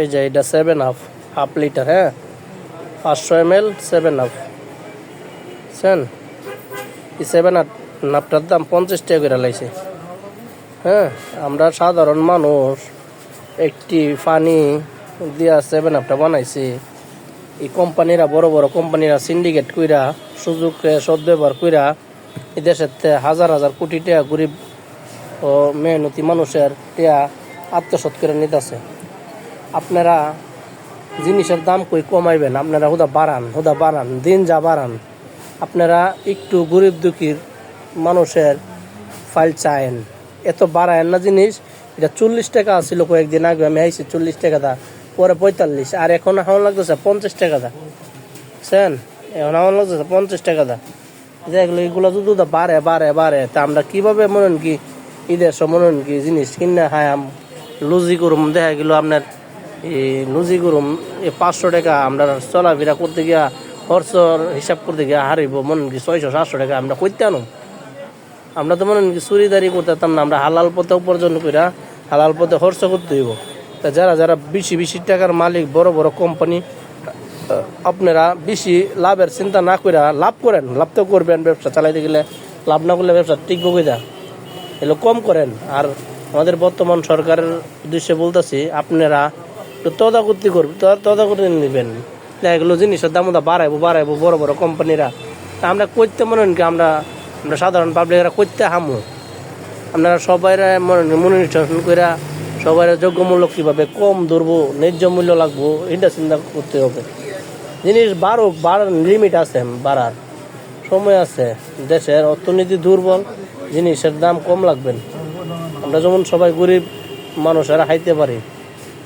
এই যে এটা 7 আপ হাফ লিটার, হ্যাঁ 500 ml 7 আপ বুঝছেন। এই 7 আপটার দাম 50 টাকা করে লাইছে। হ্যাঁ, আমরা সাধারণ মানুষ একটি পানি দিয়া 7 আপটা বানাইছি। এই কোম্পানিরা বড় বড় কোম্পানিরা সিন্ডিকেট কইরা সুযোগকে সদ্ব্যবহার কইরা এই দেশের হাজার হাজার কোটি টাকা গরিব ও মেহনতি মানুষের টাকা আত্মসাৎ করে নিতেছে। আপনারা জিনিসের দাম কই কমাইবেন? আপনারা হুদা বাড়ান, দিন যা বাড়ান। আপনারা একটু গরিব দুঃখীর মানুষের ফাইল চায়েন, এত বাড়ায়েন না জিনিস। এটা 40 টাকা ছিল কয়েকদিন আগে, আমি আইছি 40 টাকা দা, পরে 45, আর এখন এখন লাগতেছে 50 টাকা দা, বুঝছেন। এখন আমার লাগতেছে 50 টাকা দা। দেখলো এগুলো যদি বাড়ে বাড়ে বাড়ে, তা আমরা কীভাবে মনে কি ঈদের সব মনে কি জিনিস কিনে খায়াম? লুজি করুম, দেখা গেল আপনার এই লুজি করুম 500 টাকা আমরা চলাফেরা করতে গিয়া খরচর হিসাব করতে গিয়া হারিব মনে কি 600-700 টাকা আমরা করতে আনো। আমরা তো মনে কি চুরিদারি করতাম না, আমরা হালাল পথে উপার্জন কইরা হালাল পথে খরচ করতে হইব। তা যারা যারা বেশি বেশি টাকার মালিক, বড় বড় কোম্পানি, আপনারা বেশি লাভের চিন্তা না কইরা লাভ করেন। লাভ তো করবেন, ব্যবসা চালাইতে গেলে লাভ না করলে ব্যবসা টিকবো কইরা, এগুলো কম করেন। আর আমাদের বর্তমান সরকারের উদ্দেশ্যে বলতেছি, আপনারা একটু তদারকি করবেন, তদারকি নেবেন। এগুলো জিনিসের দাম বাড়াইবো বড় বড় কোম্পানিরা। তা আমরা করতে মনে কি আমরা সাধারণ পাবলিকরা করতে হামু। আপনারা সবাই মনিটরেশন করে সবাই যোগ্যমূল্য কীভাবে কম ধরবো, ন্যায্য মূল্য লাগবো, এটা চিন্তা করতে হবে। জিনিস বাড়ার লিমিট আছে, বাড়ার সময় আছে। দেশের অর্থনীতি দুর্বল, জিনিসের দাম কম লাগবেন। আমরা যেমন সবাই গরিব মানুষেরা খাইতে পারি,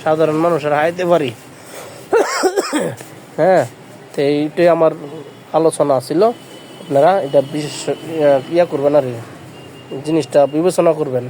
সাধারণ মানুষেরা খাইতে পারি। হ্যাঁ, তো এইটাই আমার আলোচনা ছিল। আপনারা এটা বিশেষ করবেন আর জিনিসটা বিবেচনা করবেন।